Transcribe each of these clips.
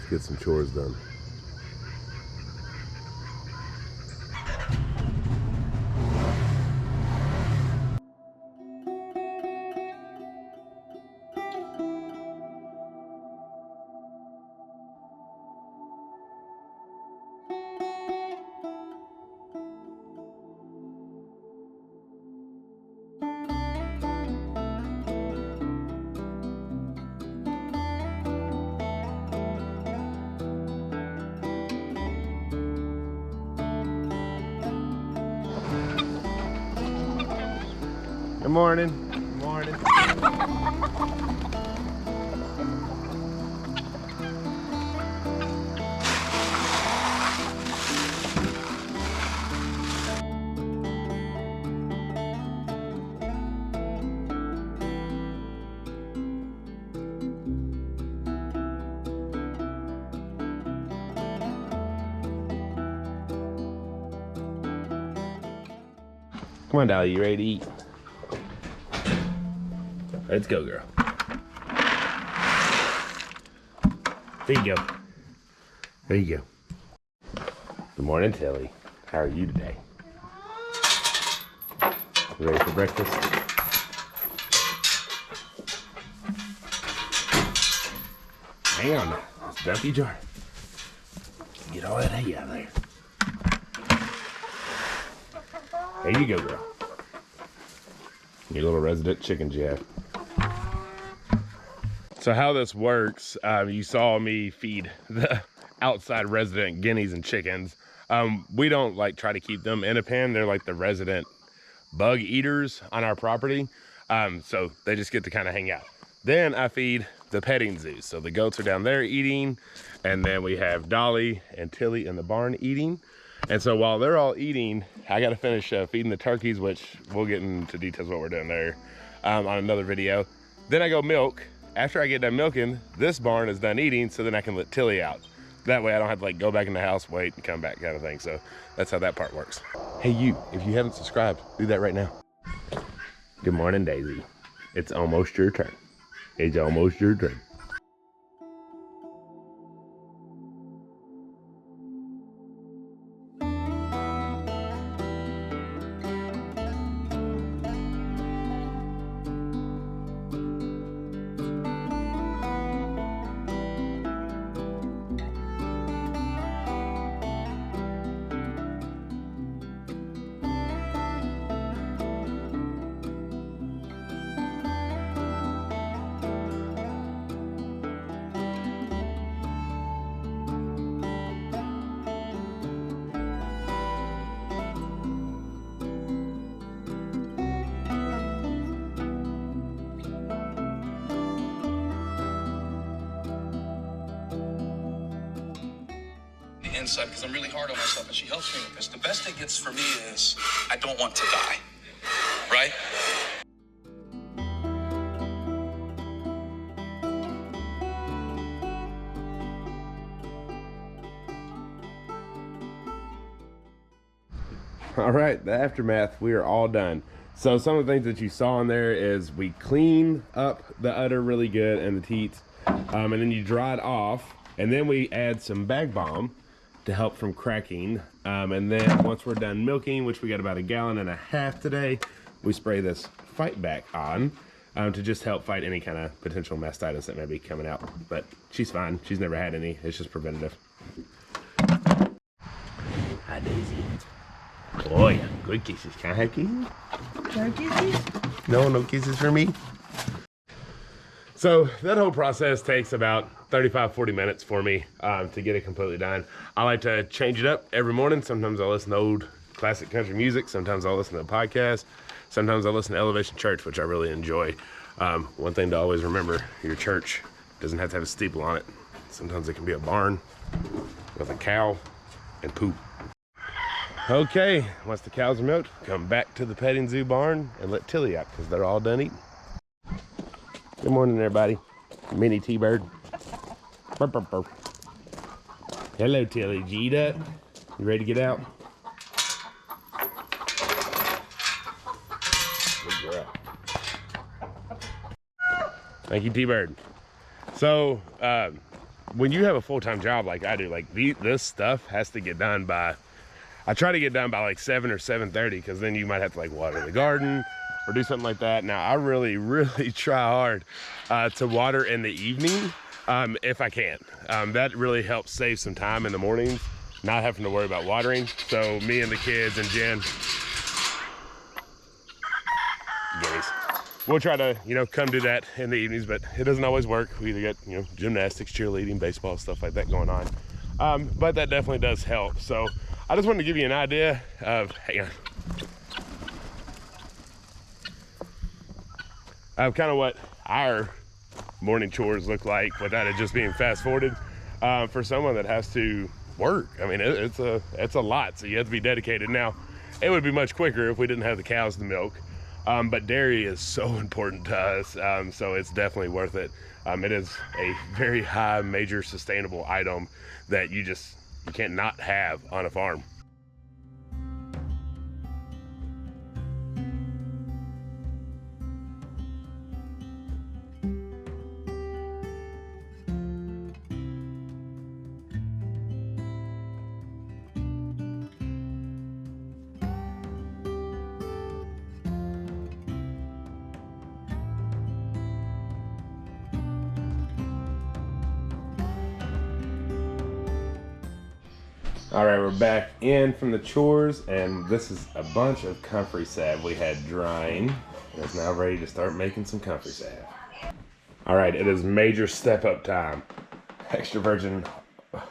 get some chores done. Good morning. Good morning. Come on, Dolly, you ready to eat? Let's go, girl. There you go. There you go. Good morning, Tilly. How are you today? You ready for breakfast? Hang on now. It's a dumpy jar. Get all that hay out of there. There you go, girl. Your little resident chicken jack. So how this works, you saw me feed the outside resident guineas and chickens. We don't like try to keep them in a pen. They're like the resident bug eaters on our property. So they just get to kind of hang out. Then I feed the petting zoo. So the goats are down there eating, and then we have Dolly and Tilly in the barn eating. And so while they're all eating, I got to finish feeding the turkeys, which we'll get into details what we're doing there on another video. Then I go milk. After I get done milking, this barn is done eating, so then I can let Tilly out. That way I don't have to like go back in the house, wait, and come back kind of thing. So that's how that part works. Hey you, if you haven't subscribed, do that right now. Good morning, Daisy. It's almost your turn. It's almost your turn. Inside because I'm really hard on myself and she helps me with this. The best it gets for me is I don't want to die, right? All right, the aftermath, we are all done. So some of the things that you saw in there is we clean up the udder really good and the teats, and then you dry it off, and then we add some bag balm to help from cracking, and then once we're done milking, which we got about 1.5 gallons today, we spray this fight back on to just help fight any kind of potential mastitis that may be coming out. But she's fine. She's never had any. It's just preventative. Hi, Daisy. Oh yeah, good kisses. Can I have kisses? Can I have kisses? No kisses for me. So that whole process takes about 35-40 minutes for me to get it completely done. I like to change it up every morning. Sometimes I'll listen to old classic country music. Sometimes I'll listen to a podcast. Sometimes I'll listen to Elevation Church, which I really enjoy. One thing to always remember, your church doesn't have to have a steeple on it. Sometimes it can be a barn with a cow and poop. Okay, once the cows are milked, come back to the petting zoo barn and let Tilly out because they're all done eating. Good morning, everybody. Mini T-Bird. Burp, burp, burp. Hello, Tilly. Did you eat up? You ready to get out? Good girl. Thank you, T-Bird. So, when you have a full-time job like I do, like this stuff has to get done by, I try to get done by like 7 or 7:30, because then you might have to like water the garden or do something like that. Now I really try hard to water in the evening if I can. That really helps save some time in the mornings, not having to worry about watering. So me and the kids and Jen, guys, we'll try to, you know, come do that in the evenings, but it doesn't always work. We either get, you know, gymnastics, cheerleading, baseball, stuff like that going on. But that definitely does help. So I just wanted to give you an idea of, hang on, of kind of what our morning chores look like without it just being fast forwarded for someone that has to work. I mean, it's a lot, so you have to be dedicated. Now, it would be much quicker if we didn't have the cows to milk, but dairy is so important to us, so it's definitely worth it. It is a very high, major, sustainable item that you can't not have on a farm. All right, we're back in from the chores, and this is a bunch of comfrey salve we had drying. It's now ready to start making some comfrey salve. All right, it is major step up time. Extra virgin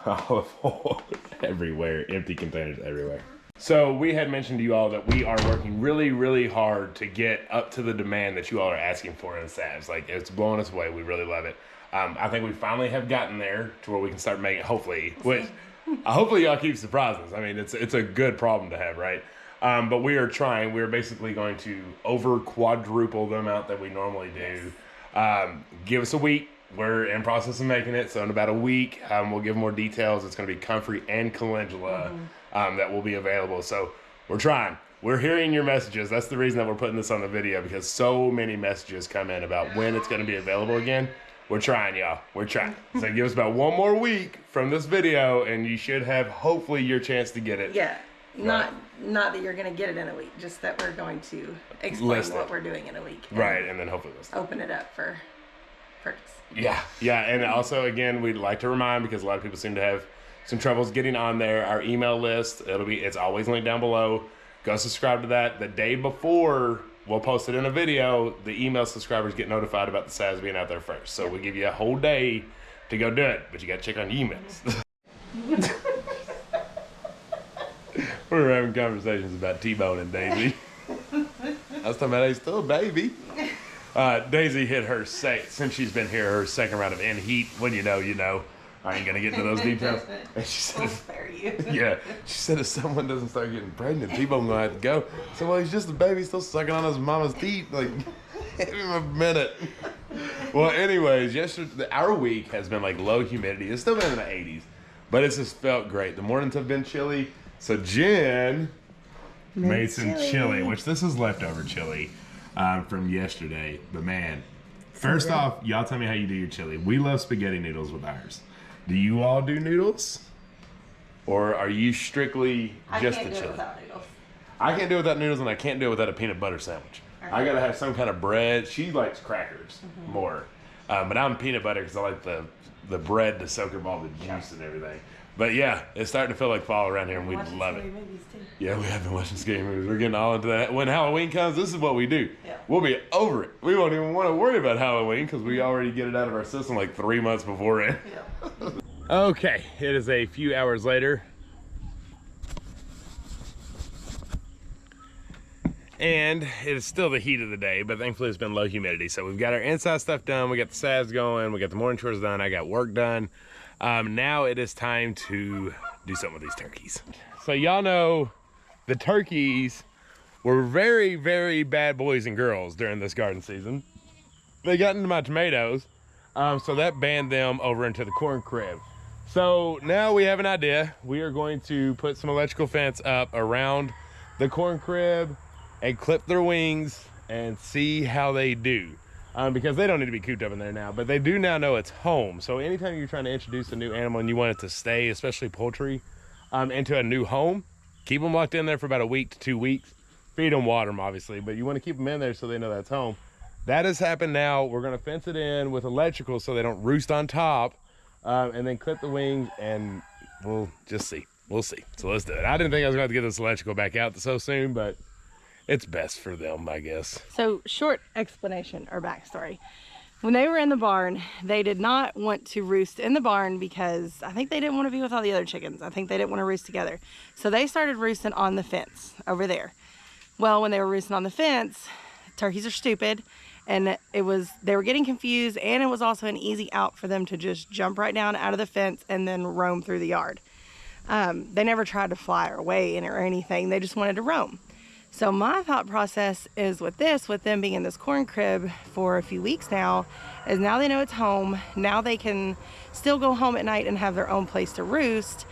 olive oil everywhere, empty containers everywhere. So we had mentioned to you all that we are working really hard to get up to the demand that you all are asking for in salves. Like, it's blowing us away. We really love it. I think we finally have gotten there to where we can start making, hopefully, which hopefully y'all keep surprising us. I mean, it's a good problem to have, right? But we are trying. We're basically going to over quadruple the amount that we normally do. Give us a week. We're in process of making it, so in about a week, we'll give more details. It's going to be comfrey and calendula that will be available. So we're trying. We're hearing your messages. That's the reason that we're putting this on the video, because so many messages come in about when it's going to be available again. We're trying, y'all. We're trying. So give us about one more week from this video, and you should have, hopefully, your chance to get it. Yeah. Not that you're going to get it in a week, just that we're going to explain what we're doing in a week. Right, and then hopefully open it up for purchase. Yeah, and also, again, we'd like to remind, because a lot of people seem to have some troubles getting on there, our email list, it's always linked down below. Go subscribe to that. The day before we'll post it in a video, the email subscribers get notified about the salves being out there first. So we give you a whole day to go do it, but you got to check on your emails. We were having conversations about T-Bone and Daisy. I was talking about, he's still a baby. Daisy hit her, since she's been here, her second round of in-heat. When you know, you know. I ain't going to get into those details. And she said, yeah, she said if someone doesn't start getting pregnant, T-Bone going to have to go. So, well, he's just a baby, still sucking on his mama's teeth. Like, give him a minute. Well, anyways, yesterday, our week has been like low humidity. It's still been in the 80s, but it's just felt great. The mornings have been chilly. So Jen made some chili, which this is leftover chili from yesterday. But man, first off, y'all tell me how you do your chili. We love spaghetti noodles with ours. Do you all do noodles? Or are you strictly just the chili? I can't do it without noodles. I can't do it without noodles, and I can't do it without a peanut butter sandwich. I gotta have some kind of bread. She likes crackers more. But I'm peanut butter because I like the bread to soak up all the juice and everything. But yeah, it's starting to feel like fall around here, and we love it. Yeah, we have been watching scary movies. We're getting all into that. When Halloween comes, this is what we do. Yeah. We'll be over it. We won't even want to worry about Halloween because we already get it out of our system like 3 months beforehand. Yeah. Okay, it is a few hours later. And it is still the heat of the day, but thankfully it's been low humidity. So we've got our inside stuff done. We got the salves going. We got the morning chores done. I got work done. Now it is time to do something with these turkeys. So y'all know the turkeys were very, very bad boys and girls during this garden season. They got into my tomatoes, so that banned them over into the corn crib. So now we have an idea. We are going to put some electrical fence up around the corn crib and clip their wings and see how they do. because they don't need to be cooped up in there now, but they do now know it's home. So anytime you're trying to introduce a new animal and you want it to stay, especially poultry, into a new home, keep them locked in there for about a week to 2 weeks. Feed them, water them, obviously, but you want to keep them in there so they know that's home. That has happened now. We're going to fence it in with electrical so they don't roost on top, and then clip the wings, and we'll just see. We'll see. So let's do it. I didn't think I was going to get this electrical back out so soon, but it's best for them, I guess. So short explanation or backstory. When they were in the barn, they did not want to roost in the barn because I think they didn't want to be with all the other chickens. I think they didn't want to roost together. So they started roosting on the fence over there. Well, when they were roosting on the fence, turkeys are stupid, and they were getting confused, and it was also an easy out for them to just jump right down out of the fence and then roam through the yard. They never tried to fly away or anything. They just wanted to roam. So my thought process is with them being in this corn crib for a few weeks now, is now they know it's home. Now they can still go home at night and have their own place to roost,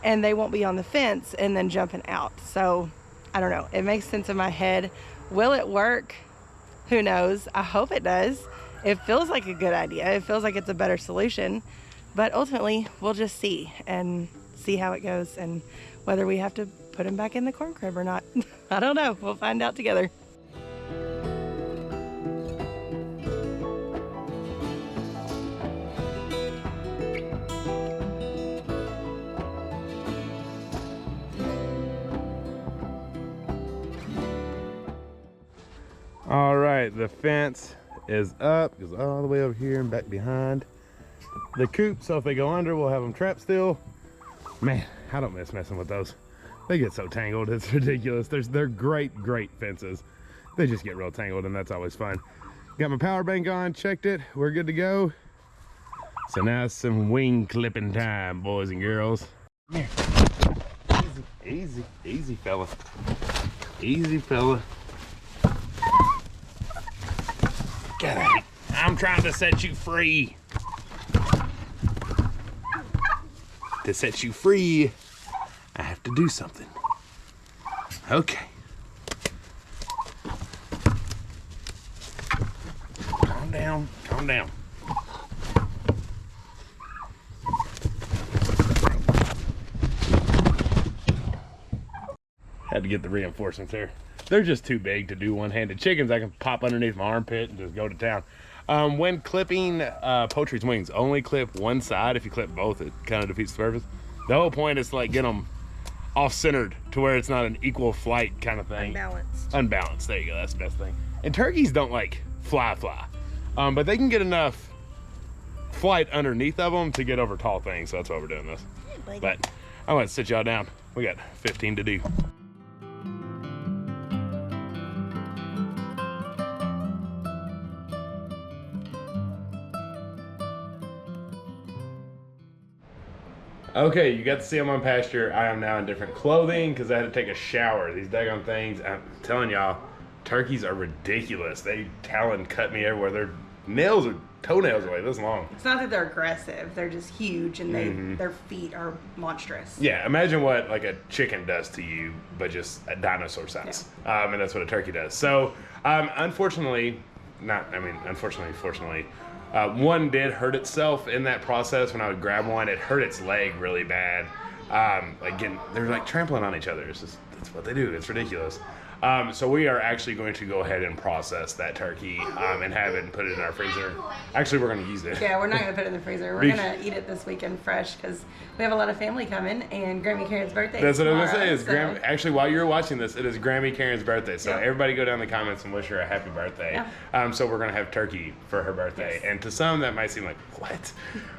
and they won't be on the fence and then jumping out. So I don't know. It makes sense in my head. Will it work? Who knows? I hope it does. It feels like a good idea. It feels like it's a better solution. But ultimately, we'll just see how it goes and whether we have to put him back in the corn crib or not. I don't know. We'll find out together. All right, the fence is up, goes all the way over here and back behind the coop. So if they go under, we'll have them trapped still. Man, I don't miss messing with those. They get so tangled, it's ridiculous. They're great fences. They just get real tangled, and that's always fun. Got my power bank on, checked it, we're good to go. So now it's some wing clipping time, boys and girls. Come here. Easy fella. Easy fella. Get out. I'm trying to set you free. To set you free, I have to do something. Okay. Calm down, calm down. Had to get the reinforcements here. They're just too big to do one-handed. Chickens, I can pop underneath my armpit and just go to town. When clipping poultry's wings, only clip one side. If you clip both, it kind of defeats the purpose. The whole point is to like get them off-centered to where it's not an equal flight kind of thing. Unbalanced, there you go, that's the best thing. And turkeys don't like fly, but they can get enough flight underneath of them to get over tall things, so that's why we're doing this. Yeah, but I want to sit y'all down. We got 15 to do. Okay, you got to see them on pasture. I am now in different clothing because I had to take a shower. These daggone things, I'm telling y'all, turkeys are ridiculous. They talon cut me everywhere. Their nails or toenails are like this long. It's not that they're aggressive. They're just huge, and their feet are monstrous. Yeah, imagine what like a chicken does to you, but just a dinosaur size. Yeah. And that's what a turkey does. So, unfortunately, fortunately, one did hurt itself in that process. When I would grab one, it hurt its leg really bad. Again, they're like trampling on each other. That's what they do. It's ridiculous. So we are actually going to go ahead and process that turkey and have it and put it in our freezer. Actually, we're going to use it. Yeah, we're not going to put it in the freezer. We're going to eat it this weekend fresh because we have a lot of family coming, and Grammy Karen's birthday. That's what I was going to say. Actually, while you're watching this, it is Grammy Karen's birthday. So everybody go down in the comments and wish her a happy birthday. Yeah. So we're going to have turkey for her birthday. Yes. And to some, that might seem like, what?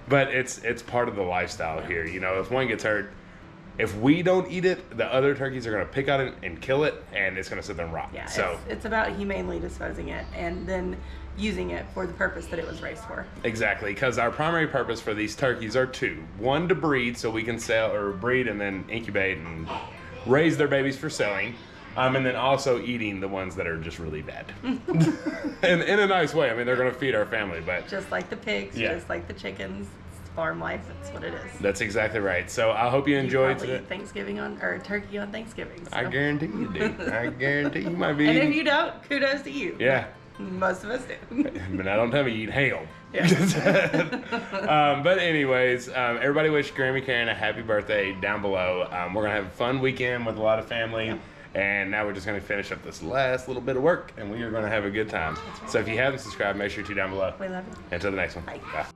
But it's part of the lifestyle here. You know, if one gets hurt, if we don't eat it, the other turkeys are going to pick on it and kill it, and it's going to sit there and rot. Yeah, so it's about humanely disposing it and then using it for the purpose that it was raised for. Exactly, because our primary purpose for these turkeys are two. One, to breed, so we can sell or breed and then incubate and raise their babies for selling. And then also eating the ones that are just really bad. And in a nice way. I mean, they're going to feed our family, but just like the pigs, just like the chickens. Farm life, that's what it is. That's exactly right. So I hope you enjoyed today. Thanksgiving or turkey on Thanksgiving. So. I guarantee you do. I guarantee you might be. And if you don't, kudos to you. Yeah. Most of us do. But now don't tell me you eat hail. Yeah. But anyways, everybody wish Grammy Karen a happy birthday down below. We're going to have a fun weekend with a lot of family. Yeah. And now we're just going to finish up this last little bit of work, and we are going to have a good time. So if you haven't subscribed, make sure to down below. We love you. Until the next one. Bye. Bye.